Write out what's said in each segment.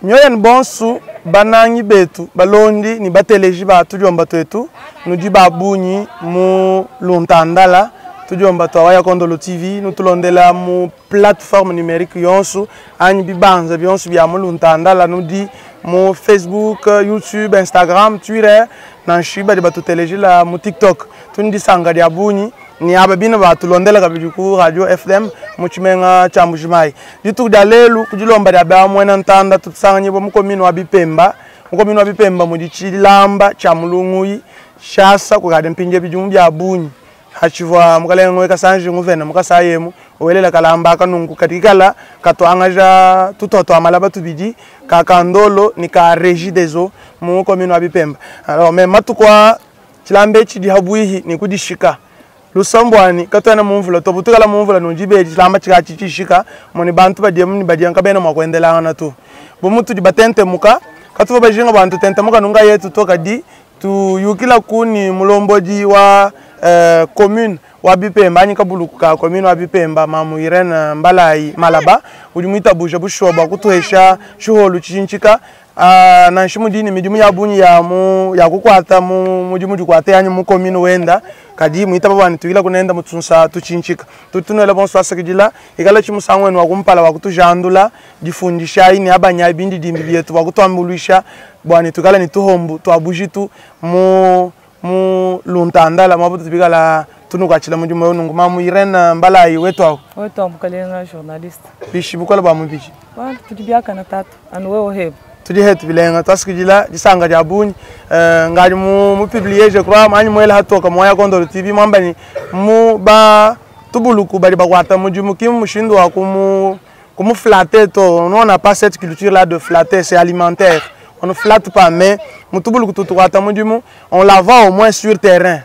Nyoyen bonsu banangi betu balondi ni bateleji ba tujomba twetu nudi babunyi mu luntandala tujomba twawaya kondolo TV nutulondela mu plateforme numérique yonsu anyi bibanza byonsu bya mu luntandala nudi mu Facebook, YouTube, Instagram, Twitter na shiba de batuteleji la mu TikTok tundi sanga dia bunyi ni ababina batulondela kabijuku radio FM muchimenga chambujimai ditu dalelu kujilomba da ba mwena ntanda tutsanga bo mukomino wa Bipemba mudichilamba cha mulunguyi shasa kugade mpinje bijumbu bya bunyi hachivwa mukalengo weka sanje nguvena mukasayemu owelela kalamba kanungu katikala katwangaja tutoto amalaba tubidi kakandolo ni ka régie des eaux mukomino wa Bipemba. Alors mais matukwa chilambe chidi habuihi ni kudishika Lusambwani katwana mumvula tobutukala mumvula nunjibe chilamba chikachishika moni bantu badiemu ni badianka beno makwendelanga na tu bomutu di batente muka katuva bajinga bantu tente muka nunga yetu toka di tu yukila kuni mulomboji wa commune wa Bipemba anyika buluka commune wa Bipemba mamu Irene Mbalai Malaba udimuita buja bushoba kutuhesha shuholu chinchika na nshimudini midimu ya bunyi ya kukwata mudimu jukwata yanyu mu commune wenda kadi muita babani tuila kunenda mutsunsa tuchinchika tutunela bonso asakijila igala chimusangwenu wakumpala wakutujandula difundisha ini abanya bindi dimbi byetu wakutwambulisha bwani tukala ni tuhombu twabujitu mu luntandala mabutu tubigala tunukachila mudimu yonungu mamu Irene Mbalai wetu mukalenga journaliste bishi bukola ba mubishi wa tudibyaka na tatu anu wewe hebu tudihetu bilenga twasikijila disanga ja bunyi ngali mu publier je crois mani mwela hatoka moya kondolo TV mambani mu ba tubuluku bali bakwata mudimu kim mushindo wa kumu flatter to on n'a pas cette culture là de flatter, c'est alimentaire. On ne flatte pas mais mutubuluku tutukwata mudimu on la vend au moins sur terrain.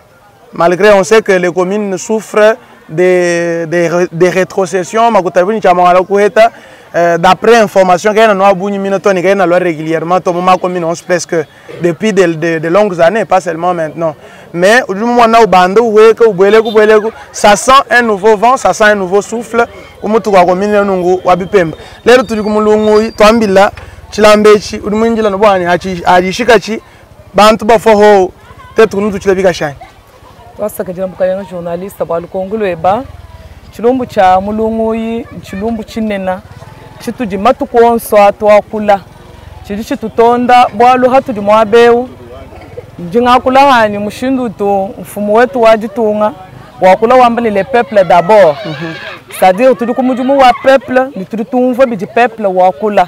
Malgré on sait que les communes souffrent des rétrocessions makutabuni chamangala kuheta d'après information qu'il y a dans Abuni Minotoni qui est régulièrement tout moment commune on se presque depuis de longues années pas seulement maintenant mais au moment où bando ça sent un nouveau vent ça sent un nouveau souffle comme tout commune nungu wa Bipemba lero tuli kumulungu twambila chilambechi udimunjila no bwani ajishikachi bantu bafoho tetu kuntu chilabika shine twasakajira mukayanga journaliste balukongulweba chilumbu cha mulunguyi chilumbu chinena chituji matukonso atwakula chili chitutonda bwalu hatudi mwabeu njingakula hani mushindu tu mfumu wetu wajitunga wakula wambali le peuple d'abord c'est-à-dire tudi kumujumu wa peuple ni tudi tumva biji peuple wakula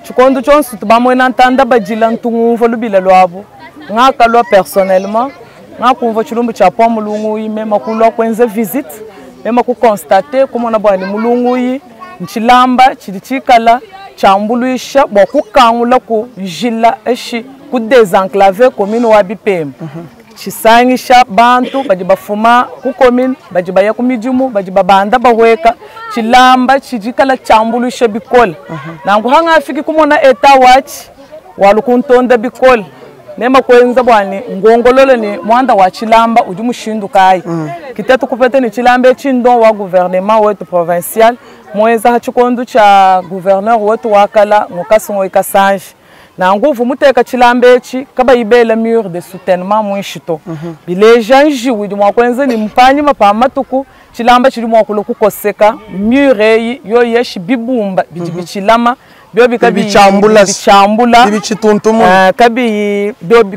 chikondo chonsu tubamwena ntanda bajila ntumva lubila lwabo ngakalwa personnellement ngakumva chilumbu cha po mulunguyi mema kulwa kwenze visite mema ku constater comment na bwani mulunguyi nchilamba chilichikala chambuluisha bokukangula ku jila eshi ku désenclaver commune wa Bipemba chisangisha bantu bajibafuma ku commune bajibaya ku mijumu bajibabanda bahweka chilamba chijikala chambuluisha bikola nangu hanga afiki kumona eta watch walukuntonda bikola nema kwenza bwani ngongolole ni mwanda wa chilamba uji mushindu kai kitatu kupete ni chilamba chindo wa gouvernement wetu provincial mweza hachikondo cha gouverneur wetu wakala ngokasongo ikasanje na nguvu muteka chilambe chi kaba ibela mur de soutènement mwishito bileja njiwi mwa kwenza ni mpanyi mapamatuku chilamba chili mwa kuloku koseka mure yo yeshi bibumba bichilama biobi kabi bichambula bichituntumu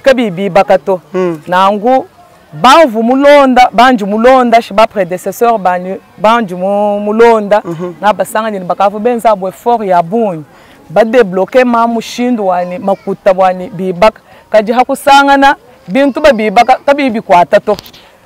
kabi bibakato nangu banvu mulonda banju mulonda shiba prédécesseur banju mulonda na basanga ni bakavu benza bo effort ya bunyi ba débloquer ma mushindu wani makuta wani bibaka kaji hakusangana bintu ba bibaka kabi bikwata to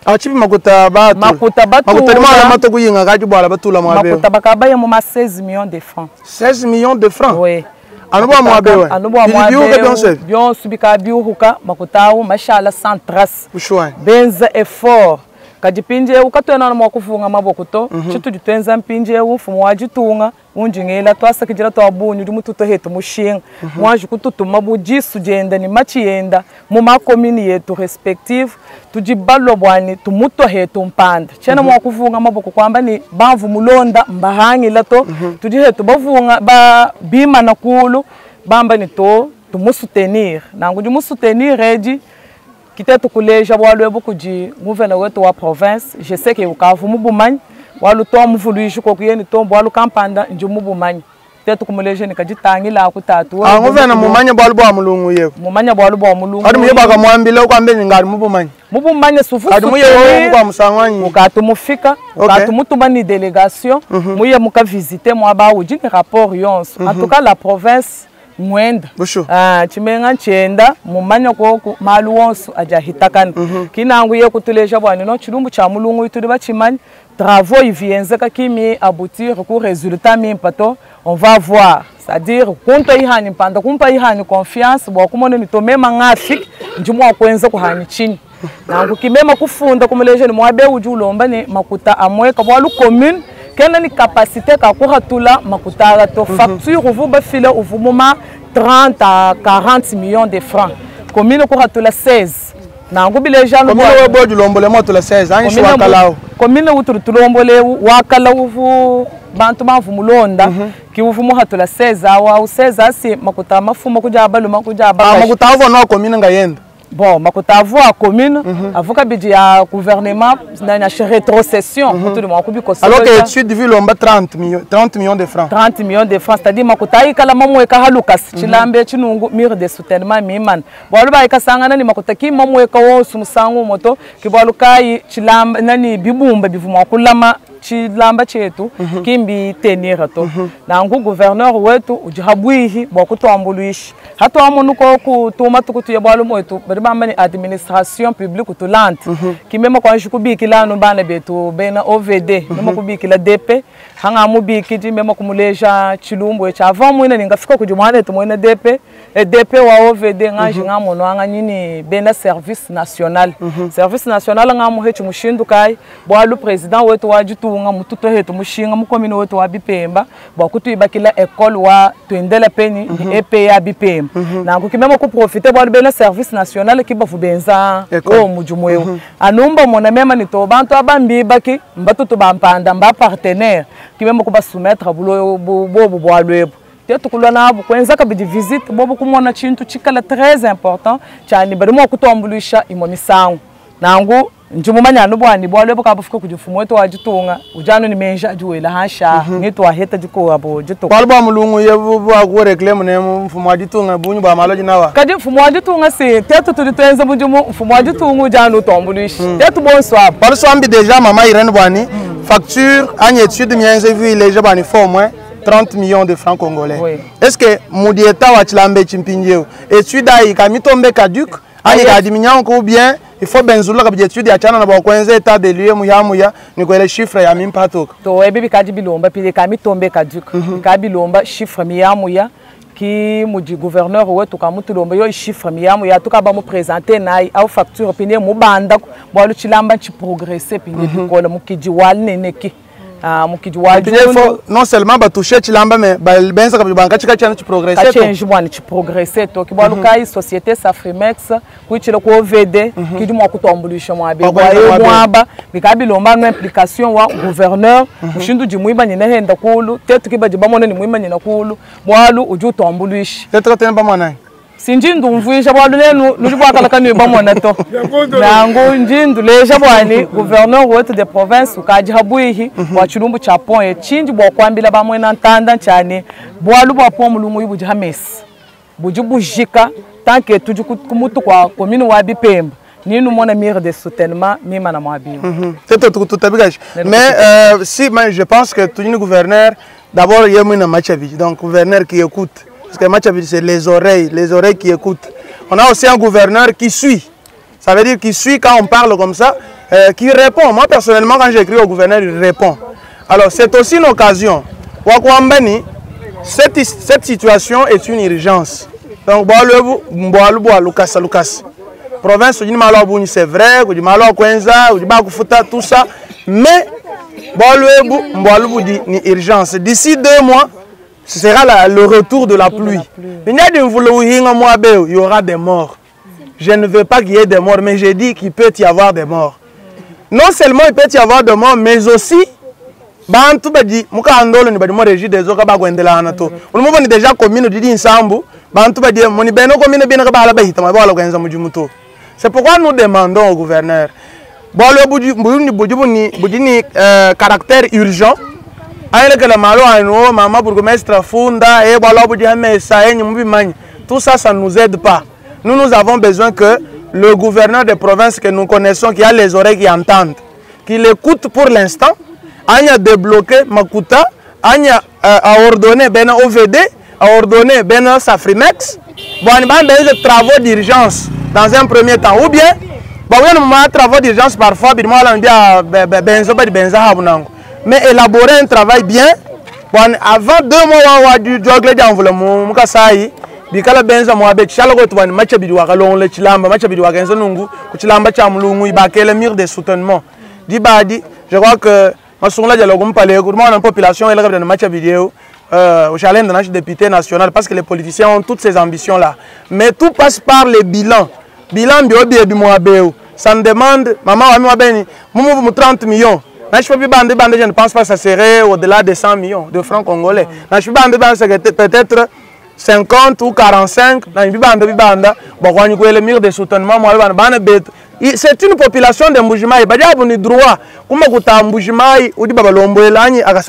Achipi makuta batu. Makuta batu. Makuta ni mwana mato kuyinga kaji bwala batu la mwabe. Makuta bakabaya mu 16 millions de francs. 16 millions de francs. Oui. Anubo mwabe we. Anubo mwabe. Bien subika biuhuka makutawu mashallah sans trace. Ushwani. Benza effort. Kadipinje ukatwena na mwakufunga mabokuto chitu jitenza mpinje ufumu wajitunga unjingela twasa kijira twabunyu dumututo hetu mushinga mwaje kututuma bujisu jenda ni machienda mu makomini yetu respective tujibalo bwani tumuto hetu mpanda chena mwakufunga maboko kwamba ni bavu mulonda mbahangi lato tujihetu bavunga ba bima nakulu bamba ni to tumusutenir nangu jumusutenir reji Kitetu kuleja bwalwe bukuji gouverneur wetu wa province je sais que ukavu mubumanyi walu to muvuluishu ko kuyeni to bwalu kampanda nje mubumanyi tetu kumuleje nikajitangila akutatu gouverneur mumanya bwalu bwa mulungu yeko mumanya bwalu bwa mulungu adi muye baka mwambile kwambe ngari mubumanyi sufu adi muye kwa musangwanyi ukatu mufika ukatu mutuma ni délégation muye muka visiter mwaba uji ni rapport yonso en tout cas la province mwenda chimenga chenda mumanya ko malu wonso aja hitakana kinangu ye kutuleja bwana no chilumbu cha mulungu ituli bachimanyi travaux ivienzeka kimi aboutir ku résultat mimpato on va voir c'est-à-dire kunto ihani panda kumpa ihani confiance bwa kumone ni to mema ngafik njimwa kwenza kuhani chini nangu kimema kufunda kumuleja ni mwabe ujulomba ni makuta amweka bwa commune kena ni capacité ka kuhatula makuta to facture uvu bafile uvu moma 30 à 40 millions de francs. Commune kuhatula 16. Nangu bile janu commune webo julombole moto la 16 ani shi wakalao. Commune uturu tulombole wakala uvu bantu mavu mulonda ki uvu muhatula 16 awa 16 asi makuta mafuma kujaba luma kujaba. Makuta avo no commune ngayenda. Bon, makutavu à commune, avocat bidji à gouvernement, na rétrocession. Alors que tu dis lomba 30 millions de francs. 30 millions de francs, c'est-à-dire makutai kala mamu eka halukas, chilambe chinungu mire de soutènement miman. Bwalu ba eka sangana ni makutaki mamu eka wo sumusangu moto, ki bwalu kai chilamba nani bibumba bivuma kulama chilamba chetu kimbi tenira to. Na ngu gouverneur wetu ujihabwihi bwa kutuambuluishi. Hato amunuko kutuma tukutuye bwalu mwetu bama ni administration publique tulante kimema kwa shikubi kilano bana betu bena OVD mema kubikila DP hanga mubiki di mema kumuleja chilumbu cha avant mwina ningafika kujumane tu mwina DP wa OVD ngaji ngamo no anga nyini bena service national service national ngamo hechu mushindu kai bwalu president wetu wajitunga mututo hetu mushinga mukomino wetu wa Bipemba bwa kutuyibakila école wa twendela peni EPA Bipemba na kukimema ku profiter bwalu bena service national kiba fubenza o mujumwewe anumba mona mema ni to bantu abambi baki mbatu to bampanda mba partenaire kimema kuba soumettre bulo bobo bwalwebo tetu kulana abu kwenza kabidi visite bobo kumona chintu chikala très important cyane barimo kutombulisha imomisangu nangu njumumanya nubwani bwalwebo kabufuka kujifumu wetu wajitunga ujano ni menja ajuwela hasha nitu waheta jiko abo jito kwalba mulungu yebu bwa reclaim ne mfumu wajitunga bunyu ba maloji nawa kadi mfumu wajitunga si tetu tulitenza bujumu mfumu wajitunga ujano tombulishi tetu bonswa parce ambi déjà mama Irene bwani facture en étude mienze vu les gens bani font moins 30 millions de francs congolais. Oui. Est-ce que Moudieta wa chilambe chimpinjeo étude ai kamitombe caduc ani kadiminya ko bien il faut benzula ka étude ya chana na ba kwenza état de lieu muya ni ko les chiffres ya mimpato to ebibi kadi bilomba pile kamitombe caduc kabilomba chiffre miya ki muji gouverneur wetu kamutulomba yo chiffre miya tukaba mu présenter nayi au facture pine mu banda bwalu chilamba chi progresser pine bikola mukiji wal neneki non seulement ba toucher chilamba mais ba benza ka banka chika chana chi progresser to change bwana chi progresser to ki bwalu kai société Safrimex kuichile ko OVD ki di mwa kutombulisha mwabe mwaba bikabilomba no implication wa gouverneur mushindu jimwiba nyine henda kulu tetu kiba jibamone ni mwima nyina kulu bwalu ujutombulisha tetu temba mwana sinjindu mvuisha bwalu nenu nulibwakala kanu bamona to nangu njindu leja bwani gouverneur wetu de province ukaji habwihi wa chilumbu cha point chinji bwa kwambila bamwe na ntanda cyane bwalu bwa po mulungu yubuji hamesi bujibujika tanke tuju kumutu kwa commune wa Bipemba ninu mona mire de soutènement mima na mwabi tetu tutabigage mais si je pense que tout gouverneur d'abord yemuna machavi donc gouverneur qui écoute. Parce que Machabi, c'est les oreilles qui écoutent. On a aussi un gouverneur qui suit. Ça veut dire qu'il suit quand on parle comme ça. qui répond. Moi, personnellement, quand j'écris au gouverneur, il répond. Alors, c'est aussi une occasion. Cette situation est une urgence. Donc, province, c'est vrai, tout ça, mais une urgence. D'ici 2 mois, ce sera le retour de la pluie. Il y aura des morts. Je ne veux pas qu'il y ait des morts, mais j'ai dit qu'il peut y avoir des morts. Non seulement il peut y avoir des morts, mais aussi bantu badi muka andolo ni badi mo régie des oka ba gwendela na to ulimo ni déjà commune di Nsambu bantu badi moni beno commune bino ka bala bahita ma bala gwenza mujumuto. C'est pourquoi nous demandons au gouverneur bolo budini caractère urgent ayele que la malo ano mama bourgmestre funda e bolo budi hamesa enyi mubimanye. Tout ça, ça ne nous aide pas. Nous avons besoin que le gouverneur des provinces que nous connaissons, qui a les oreilles qui entendent, qu'il écoute pour l'instant, a débloqué Makuta, a ordonné ben OVD, a ordonné ben Safrimex, des travaux d'urgence dans un premier temps. Ou bien, travaux d'urgence parfois, mais élaborer un travail bien, avant 2 mois, du jogle d'enveloppement, bikala benza mwabe chala ko twan matcha bidwa kalon le chilamba matcha bidwa kenzo nungu ku chilamba cha mulungu ibakele mur de soutenement dibadi. Je crois que masungla dialogue mpale ko la population elle regarde matcha vidéo au challenge de notre député national parce que les politiciens ont toutes ces ambitions là, mais tout passe par les bilans bio bi mwabe. Ça me demande maman wa mwabeni mumu 30 millions. Je ne pense pas que ça serait au-delà de 100 millions de francs congolais. Peut-être 50 ou 45, c'est une population de Mbujimai. Il y a des droits. Comme Mbujimai, ou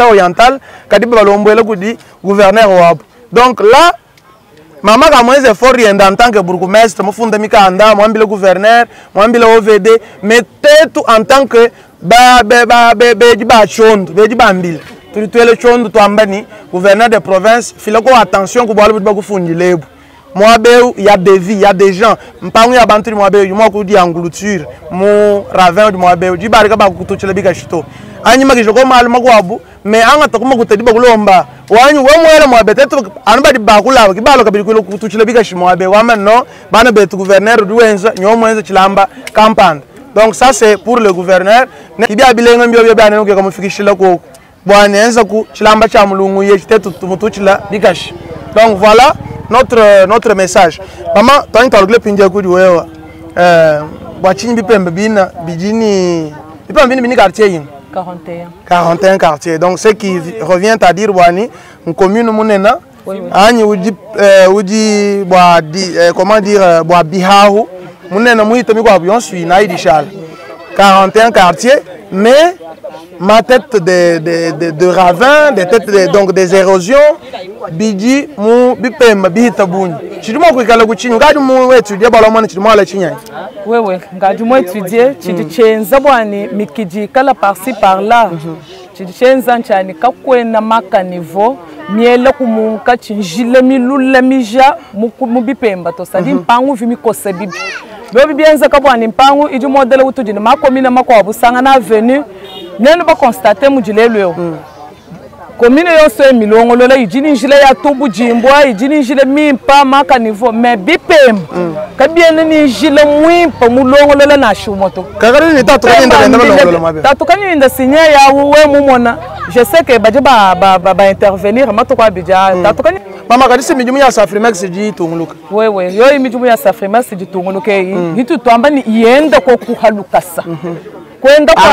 oriental, gouverneur. Donc là, maman a moins d'efforts en tant que bourgmestre, le gouverneur, le OVD, mais tout en tant que tu es le chon de gouverneur de province, il faut attention que il y a des vies, il y a des gens. Il y a des englouture, mon ravin de Moabeu, du barriga touche le bigachito. Anima que je go mal magwabu, mais en attendant que tu dis bagulomba, ou un moyen peut-être un bas de bagula, qui balo que touche le bigachi Moabeu, non, banabet gouverneur d'Ouenza, non moins de Chilamba, campagne. Donc ça c'est pour le gouverneur. Qui bien bilingue, bien comme fichier la cour. Donc voilà notre message. Maman, tu as parlé de quartier 41 quartiers. Donc ce qui revient à dire une commune monena comment dire bihahu monena muita mi kwa suis naïdi chal 41 quartiers, mais ma tête de ravin, des têtes donc des érosions, bidi mu bipem bihita bunyi. Chiduma kwikala kuchinyu ngadi mu étudier balomana chiduma la chinya. Oui, ngadi mu étudier chidichenza bwani mikiji kala par-ci par-là. Chidichenza nchani kakwena maka niveau miela kumunka chinjile milula mija mu bipemba to sadi mpangu vimi kose bibi. Bobi bienza kabwani mpangu iju modele utujini makomina makwabu sanga na avenue. Nous avons constaté que commune yose milongo lola ijini njile ya tubu jimbwa ijini njile mimpa maka niveau mais bipem kabiene ni njile mwimpa mulongo lola na shumoto kakari ni tatukani nda sinya ya uwe mumona. Je sais que ba intervenir mato kwa bija tatukani mama kadisi mijumu ya Safrimex ji tunguluka. Oui, yo mijumu ya Safrimex ji tunguluka hitu tuamba ni ienda kwa kuhalukasa. Kwenda kwa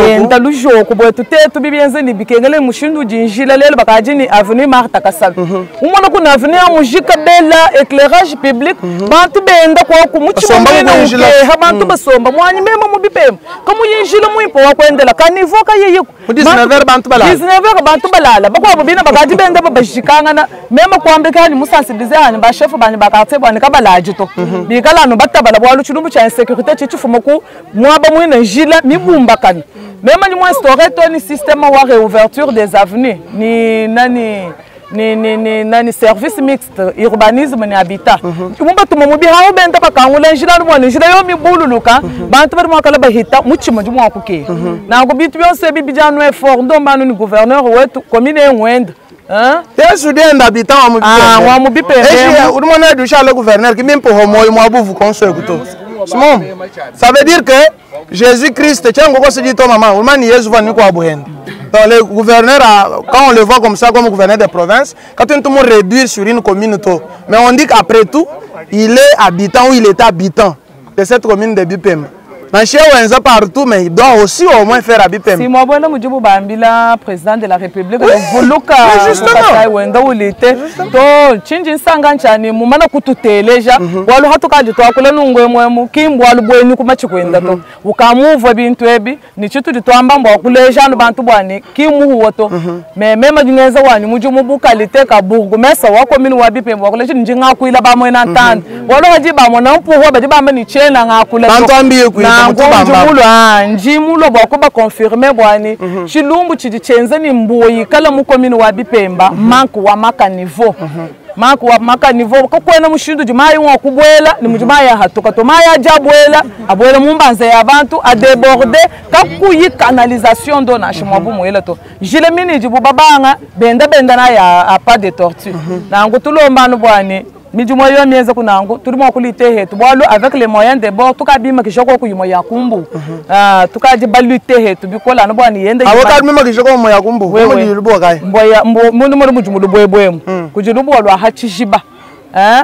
yenda lujoko bwe tutetu bibienze ni bikengele mushindu jinjila lelo bakajini avenue Martha Kasala umona kuna avenue amujika bela éclairage public bantu benda kwa kumuchimana uke abantu basomba mwanyi mema mubipema kamu yinjila muimpo wa kwendela kanivoka yeyiko 19h bantu balala 19h bantu balala bakwa bina bakaji benda babashikanga na mema kwambekani musensibiliser hani ba chef bani bakatse bani kabalaji to bikala no batabala bwa luchulumbu cha insécurité chichifuma ku mwaba mwina jila mibumbakani. Même si on instaure un système de réouverture des avenues, ni nani ni service mixte urbanisme ni habitat mumba tuma mubi hawo benta pakangula njira no njira yo mibululuka bantu bari mwakala bahita muchimo ndi mwakuke nango bitu byose bibijano effort ndo mbanu ni gouverneur wetu commune engwenda Yesu denda habitant wa Mubipembe. Wa Mubipembe. Et udumona du le gouverneur qui même pour homo mwabu vous conseille kuto. Ça veut dire que Jésus-Christ tiens ngoko se dit toi maman, on mani Yesu va ni kwa buhenda. Donc le gouverneur, quand on le voit comme ça, comme gouverneur de province, quand on peut réduire sur une commune, mais on dit qu'après tout, il est habitant ou il était habitant de cette commune de Bipembe. Partout, mais il doit aussi au moins faire Bipembe. Si moi, je président de la République, njimulo bakoba confirmer bwani chilumbu chidichenze ni mbuyi kala mu commune wa Bipemba manku wa maka niveau manku wa maka niveau ko kwena mushindu jimayi wa kubwela ni mujimayi hatuka to maya jabwela abwela mumbanze ya abantu a déborder kakuyi canalisation do na shimwabu mwela to jile mini jibu babanga benda na ya a pas de tortue nangu tulomba no bwani Midjumo yo mienza kunangu tulimo kulite hetu bwalo avec les moyens de bord tukabima kishoko kuyimo yakumbu tukaje balute hetu bikola no bwani yende avoka mima kishoko mo yakumbu mo lirubo kai mboya mundu muri mujumudu bwebwemu kujirubo lwa hachishiba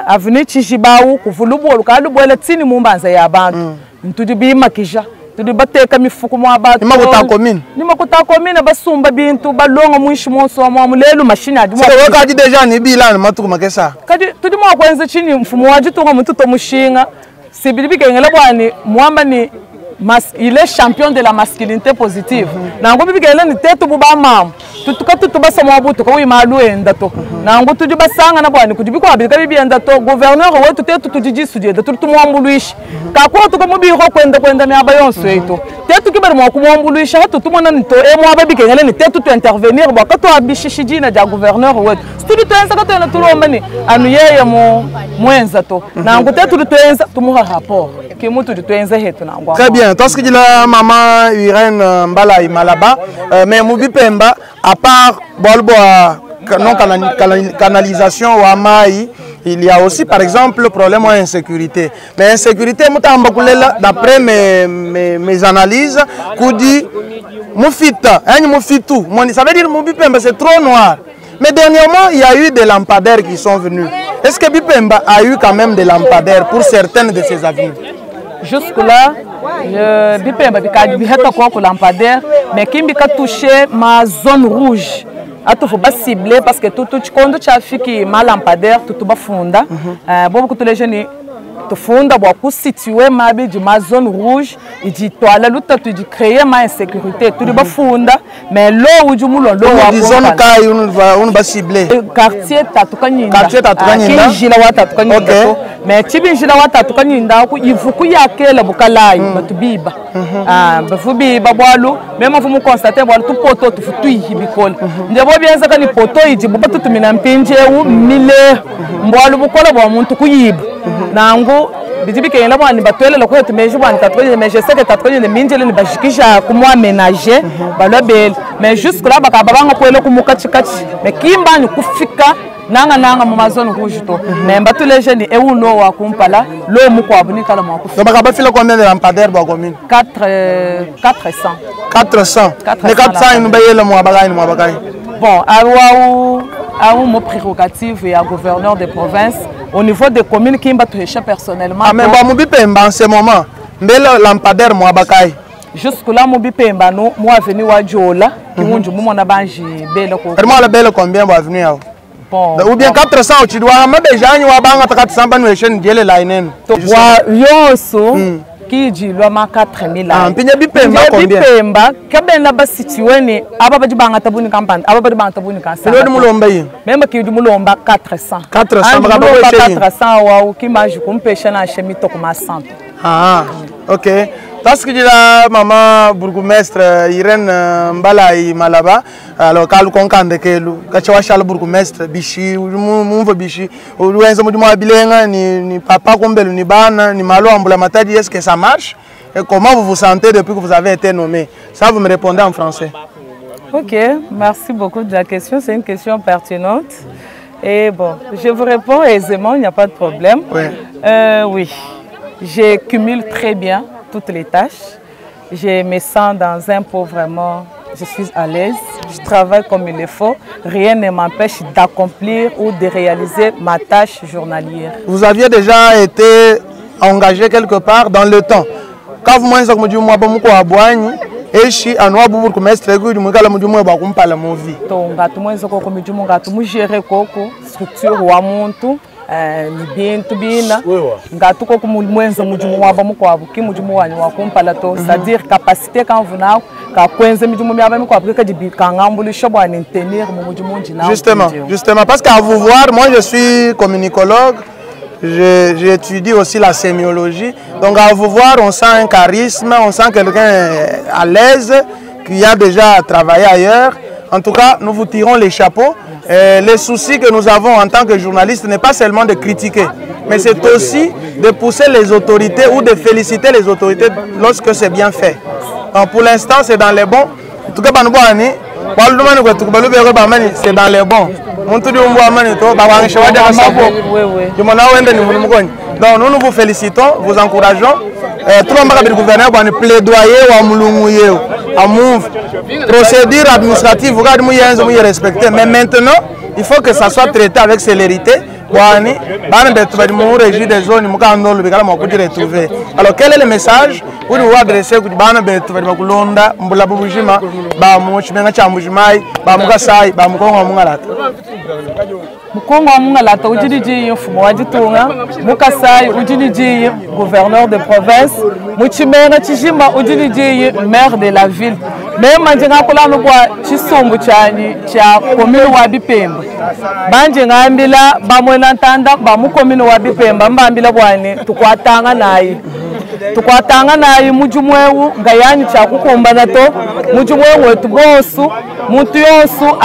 avuni chishiba u kuvulubo lukadubwele tsini mumbanza ya abantu ntujibima kisha tudibateka mifuko mwa abantu nima kutakomina basumba bintu balonga mwishi monso wa mwamulelu mashini adi mwa sika wakaji deja ni bilani matuku makesa kaji tudimo kwenza chini mfumo wajitunga mtuto mushinga sibilibike ngela bwani mwamba ni il est champion de la masculinité positive nango bibigele ni tetu buba mam tutubasa mwabuto ko imalu enda to nango tujibasanga na bwani kujibiko abika bibienda to gouverneur wetu tetu tujijisudie tutumwambuluishi kakwa tukamubiko kwenda myaba yonso eto tetu kibari mwa kumwambuluisha hatu tumona nito mwaba bikengele ni tetu tu intervenir bakato abishishijina ja gouverneur wetu studi tuenza kato na tulomba ni anu yeye mwenza to nango tetu tuenza tumuha rapport kimutu tuenza hetu nango. Très bien. Tout ce que dit la maman Irène Mbala Malaba, mais Mubipemba, à part non canalisation ou amaï, il y a aussi par exemple le problème d'insécurité. Mais insécurité, d'après mes analyses, Koudi, Moufita, Moufitou, ça veut dire Mubipemba c'est trop noir. Mais dernièrement, il y a eu des lampadaires qui sont venus. Est-ce que Bipemba a eu quand même des lampadaires pour certaines de ses avenues? Jusque-là, Bipemba biheta kwa lampadaire, mais qui a touché ma zone rouge. Il faut pas cibler parce que tout quand tu as fait ma lampadaire, tout va funda. Beaucoup de les jeunes tu funda beaucoup situé ma zone rouge et dit toi la lutte tu dis créer ma insécurité tout va funda mais là où du moulon là où zone kai on va cibler quartier tatukanyinda kinjila wa tatukanyinda mais tibinjila wa tatukanyinda ku ivuku yakela bukalayi batubiba bafubiba bwalo même vous me constatez bwalo tout poto tu futu hibikola ndebo bienza kani poto iji bubatu tumina mpinje u mile bwalo bukola bwa muntu kuyiba nango bijibike yela bwani batwele lokho tumeje bwani tatwenye mais je sais que tatwenye le minjele ni bashikisha kumwa aménager balobel mais jusque là bakabanga kwele kumukachikachi mais kimba ni kufika nanga mu zone rouge to mais batuleje ni euno wa kumpala lo mu kwa bunika la mu kufika bakaba fila combien de lampadaires ba commune 400 mais 400 nous bayela mu abagayi bon awu mo prérogative et à gouverneur de province au niveau des communes qui m'a touché personnellement. Mais Mubipemba en ce moment, mbele lampadaire mo abakayi. Jusque là Mubipemba no mo avenue wa Jola qui munju mo na banji bele ko. Vraiment la belle combien ba avenue yao? Bon. Ou bien 400 au chidwa ma beja ni wa banga 400 ba no chen diele la inen. Wa yoso qui dit le ma 4000 ans. Pinya Bipemba combien? Bipemba kaben la ba situé ni aba ba jibanga tabuni campagne aba ba jibanga tabuni kansa. Le mulomba yi. Même qui du mulomba 400. 400 ba 400 wa qui m'a ju kumpesha na chemi to kuma 100. Ah, ok. Parce que la maman bourgmestre Irène Mbalaï Malaba, alors quand on compte que le cachawachal bourgmestre bichi ou mouve bichi ou loin de moi bilingue ni papa comme ni bana ni malo ambula matadi, est-ce que ça marche et comment vous vous sentez depuis que vous avez été nommé? Ça vous me répondez en français. Ok, merci beaucoup de la question, c'est une question pertinente. Et bon, je vous réponds aisément, il n'y a pas de problème. Oui. Oui, je cumule très bien toutes les tâches. Je me sens dans un pot vraiment, je suis à l'aise, je travaille comme il le faut. Rien ne m'empêche d'accomplir ou de réaliser ma tâche journalière. Vous aviez déjà été engagé quelque part dans le temps. Quand vous m'avez dit que vous avez et si à nous avons bourgmestre que nous avons dit que vous parlez mon vie. Donc, nous avons géré la structure wa muntu ni bintu bina ngatu ko kumwenza mujumu waba mukwabo ki mujumu wanyu wakumpala to c'est-à-dire capacité quand vous na ka kwenza mujumu myaba mukwabo ka dibi kangambulu shobwa ni tenir mu mujumu njina. Justement parce qu'à vous voir, moi je suis communicologue. J'étudie aussi la sémiologie. Donc à vous voir, on sent un charisme, on sent quelqu'un à l'aise, qui a déjà travaillé ailleurs. En tout cas, nous vous tirons les chapeaux. Les soucis que nous avons en tant que journalistes n'est pas seulement de critiquer, mais c'est aussi de pousser les autorités ou de féliciter les autorités lorsque c'est bien fait. Donc pour l'instant, c'est dans les bons. En tout cas, c'est dans les bons. Donc nous vous félicitons, vous encourageons. Tout le monde gouverneur va plaidoyer à procédure administrative, respecter. Mais maintenant, il faut que ça soit traité avec célérité. Alors quel est le message pour vous adresser Mukongo wa Mungalata ujiliji mfumo wa Jitunga, Mukasai ujiliji gouverneur de province, Muchimena Chishima ujiliji maire de la ville. Même njinga kula nubwa chisumbu cha commune wa Bipemba. Banje ngambila bamwena ntanda ba mu commune wa Bipemba mbambila bwani tukwatanga nayi. Tukwatanga nayi mujumwewu ngayani cha kukumbana to mujumwewu wetu bonsu muntu yonsu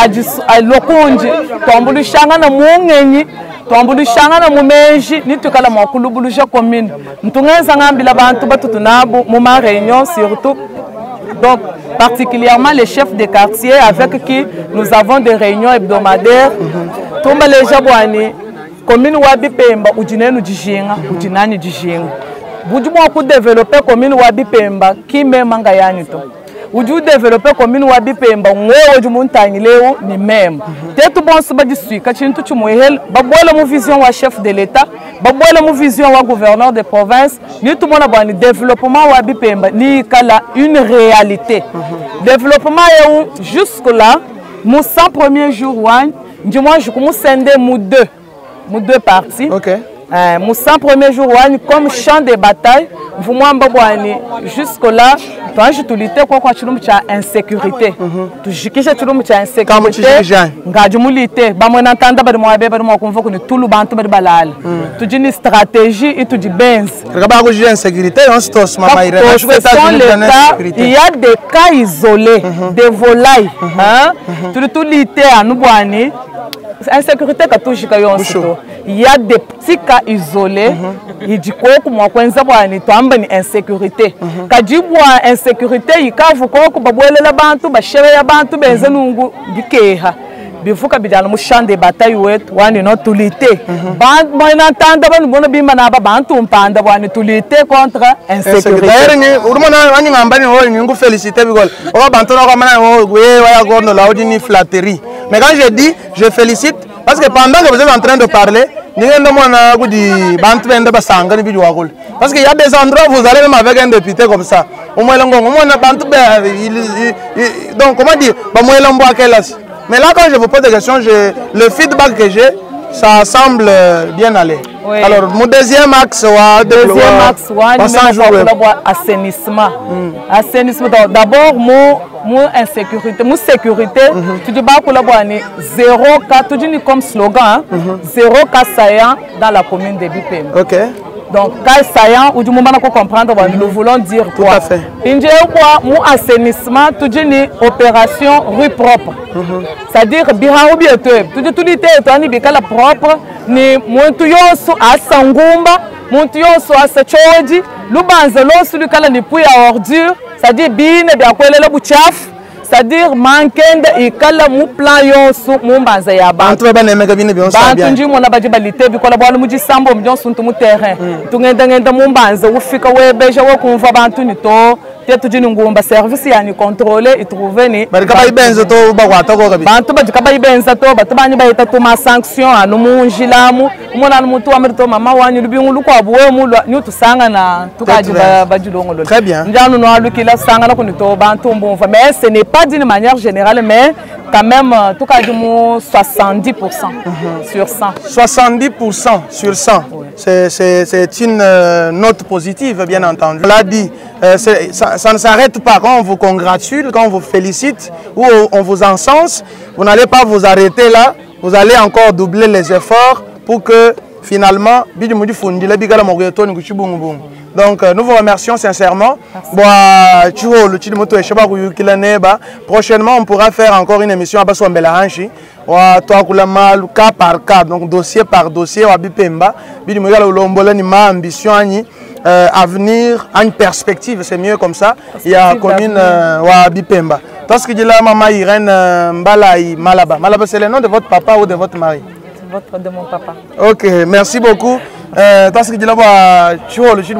alokunji twambulishanga na muungenyi twambulishanga na mumenji nitukala makulubulusha commune mtungenza ngambila bantu batutunabu mu ma réunion surtout donc particulièrement les chefs de quartier avec qui nous avons des réunions hebdomadaires tumba leja bwani commune wa Bipemba ujinenu jishinga ujinani jishinga bujumu ku développer commune wa Bipemba ki même ngayani to uju développer commune wa Bipemba ngowo jumu ntangileo ni même tetu bonso ba disuika chintu chumuhel babola mu vision wa chef de l'état babola mu vision wa gouverneur de province ni tout mona bani développement wa Bipemba ni kala une réalité développement eu jusque là mu 100 premiers jours wan ndimo je kumu sende mu deux parties. OK. Mon 100 premiers jours comme champ de bataille, vous jusque-là, tu as lutter contre la insécurité. Tu as lutter insécurité. Tout le tu as une stratégie et tu as une insécurité. Il y a des cas isolés, des volailles. Tu as lutter à nous. Insécurité il y a des petits cas isolés il dit que moi kwenza bwani twamba ni insécurité kajibwa insécurité ikavu ko babwelela bantu bashebe ya bantu benze nungu bikeha bivuka bijana mu champ de bataille wetu wani no tulite band moina tanda banu bona bimba na bantu mpanda bwani tulite contre insécurité d'ailleurs urumana wani ngambani ho ngu féliciter bigol o bantu no kamana we waya gorno la odini flatterie mais quand je dis je félicite parce que pendant que vous êtes en train de parler, parce qu'il y a des endroits où vous allez même avec un député comme ça. Donc comment dire? Mais là quand je vous pose des questions, le feedback que j'ai, ça semble bien aller. Oui. Alors, mon deuxième axe, assainissement. Assainissement. D'abord, mon insécurité, mon sécurité. Tu dis zéro cas, tu dis comme slogan, zéro cas saillant dans la commune de Bipemba. Ok. Donc, quand saillant, ou du moment qu'on comprendre, nous voulons dire quoi? Tout à fait. Quoi, mon assainissement, tout une opération rue propre. C'est-à-dire, bien ou bien tout l'été, la propre, ni mon tuyonso à Sangumba, mon tuyonso à Sachoji, l'ubanzelo, celui qui a ni puis à ordure, c'est-à-dire, bien, bien, quoi, le bouchaf. C'est-à-dire mankende ikala mu plan yonso mu mbanza ya bantu banemeka bine byonso bantu nji mona baje balite bikola bwala mu gisambo mu jonso ntu mu terrain tungenda mu mbanza ufika webeja wo kumva bantu ni to tetu jini ngumba service yani contrôler et trouver ni barika bayibenza to bakwata ko kabi bantu bajika bayibenza to batubanyi bayita to ma sanction anu munjilamu umona mutu amerito mama wanyu lubingu lukwa buwe mu ni tusanga na tukaji bajulongo lo très bien njanu no alukila sanga na kunito bantu mbumva mais ce n'est pas d'une manière générale, mais quand même, tout cas, 70% sur 100. 70% sur 100. Oui. C'est une note positive, bien entendu. On l'a dit, ça ne s'arrête pas. Quand on vous congratule, quand on vous félicite ou on vous encense, vous n'allez pas vous arrêter là. Vous allez encore doubler les efforts pour que finalement, donc nous vous remercions sincèrement. Prochainement, on pourra faire encore une émission à Baswambelahanchi. Cas par cas, donc dossier par dossier. Ambition à venir, à une perspective, c'est mieux comme ça. Il y a commune Bipemba. Parce que maman Irène Mbalaï Malaba. Malaba, c'est le nom de votre papa ou de votre mari? De mon papa. Ok, merci beaucoup. Parce que tu as dit que tu as dit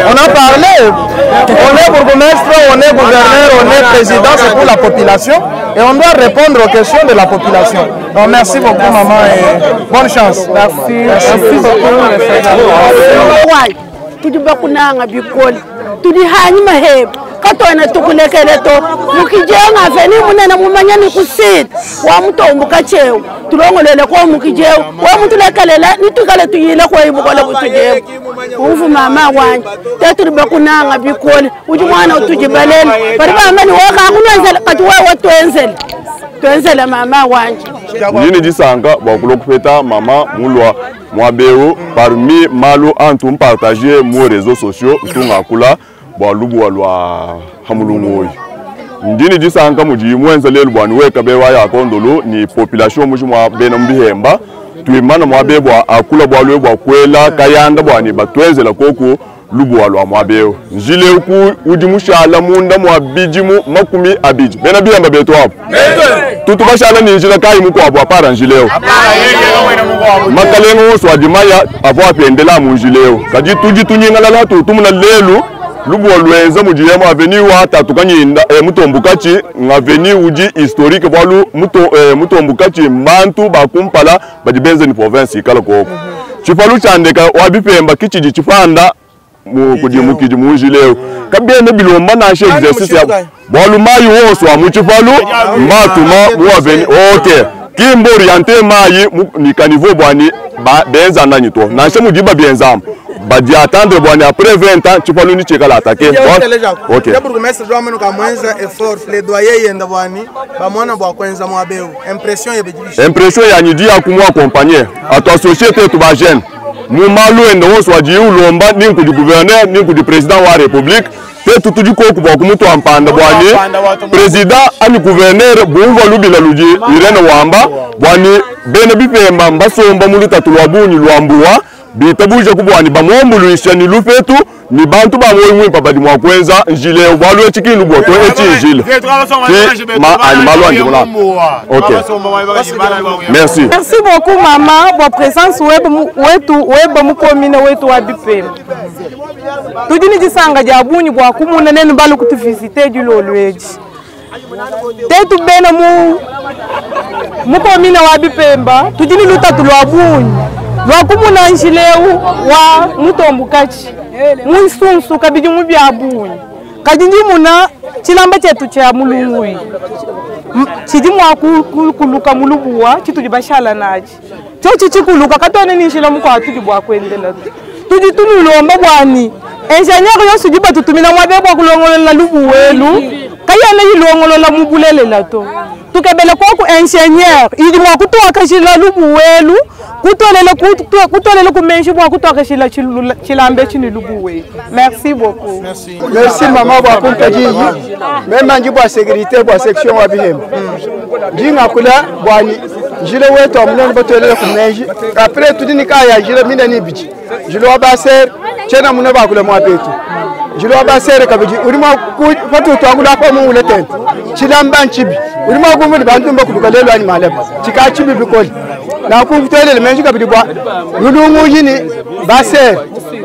on a parlé, on est bourgmestre, on est gouverneur, on est président, c'est pour la population et on doit répondre aux questions de la population. Donc merci beaucoup maman et bonne chance. Merci, merci beaucoup. katona tukulekele to mukijenga feni munena mumanyani kusit wa mutombuka cheo tulongolele ko mukijeo wa mutulekelela nitukale tuyile ko ibukole butujeo uvu mama wanje teturibe kunanga bikole uji mwana utujibalele bari bamani woka kunwenzela kati wa twenzela mama wanje nini disanga bakulokupeta mama mulwa mwabeo parmi malu antum partager mo réseaux sociaux tungakula lubu walwa hamulungoyi ndini disanga muji mwenza lelu bwani weka bewa ya kondolo ni population muji mwa bena mbihemba tuimana mwa bebwa akula bwalwe bwa kwela kayanda bwani batwezela koko lubu walwa mwa bewa njile uku uji mushala munda mwa bijimu makumi abiji bena bihemba betu hapo tutu bashala ni njila kai muko hapo apara njileo makalengo swadimaya avo apendela mu njileo kaji tuji tunyingala la tutumuna lelu lubu olwenza mujiyemo avenue wa tatukanyinda mutombukachi ngaveni uji historique bwalu mutombukachi mbantu bakumpala bajibenze ni province ikala koko chifalu chandeka wabipemba kichiji chifanda mukiji mujileo kabene bilomba na she exercice ya bwalu mayi woswa muchifalu mbatuma mu avenue okay kimbo orienté mayi ni caniveau bwani benza nanyito na she mujiba bienzam badi attendre bon après 20 ans tu peux nous checker l'attaquer OK le bourgmestre doit mener ka mwenza effort plaidoyer yenda bwani ba mwana bwa kwenza mwabeo impression ya nyidi akumwa accompagner à toi société tu ba jeune mu malu endo woswa di ulomba ninku du gouverneur ninku du président wa république te tutuji ko ku ba kumuto ampanda bwani président ani gouverneur bumva lubila luji Irene Wamba bwani bene bipemba mbasomba muri tatulwa bunyi lwambuwa bitabuja kubwani bamombuluisha ni lufetu ni bantu bamoyi papa mwa kwenza njile ubwalu chikindu boto njile ma animalo andimola OK merci beaucoup maman pour présence wetu mukomine wetu wa bipemba tudini disanga jabunyi bwa kumuna nenu balu kutuvisite julolweji tetu bena mukomine wa bipemba tudini lutatu lwa bunyi lwakumuna njileu wa mutombukachi mwisunsu kabiji mubyabunya kajinji muna chilamba chetu cha mulungui chidi mwa kuluka mulubuwa chituji bashala naji chichi kuluka katone nishila mukwa tuji bwa kwendela tuji tunulomba bwani engineer yosuji batutumina mwabebwa kulongolola lubuwelu kayana yilongolola mubulelela to tukebele kwa ku ingénieur idi mwa kutoka shila lubuwelu kutolele kumenshi bwa kutoka shila chilambe chini lubuwe. Merci beaucoup. Merci maman bwa kumpaji même nji bwa sécurité bwa section wa bihem jinga kula bwani jile weto amulani batolele kumenshi après tudini kaya jile mina ni bichi jile wa baser chena muna ba kula mwa betu jile wa baser kabiji urima fatu to agula kwa mu uleten chilamba nchibi urima gumu bantu mbakuluka lelo ani maleba chika chibi bikoli na kutolele menshi kabidi bwa lulungu yini baser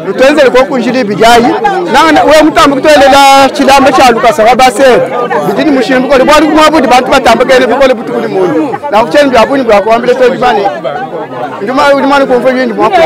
lutenze ko kunjili bijayi na we mutambo kutolela chilamba cha lukasa wa baser bidini mushimbi ko bwa kumabudi bantu batamba kene bikole butukuli muntu na kucheni bya buni bwa kwambile to bimani nduma ko mfanye ndi mwako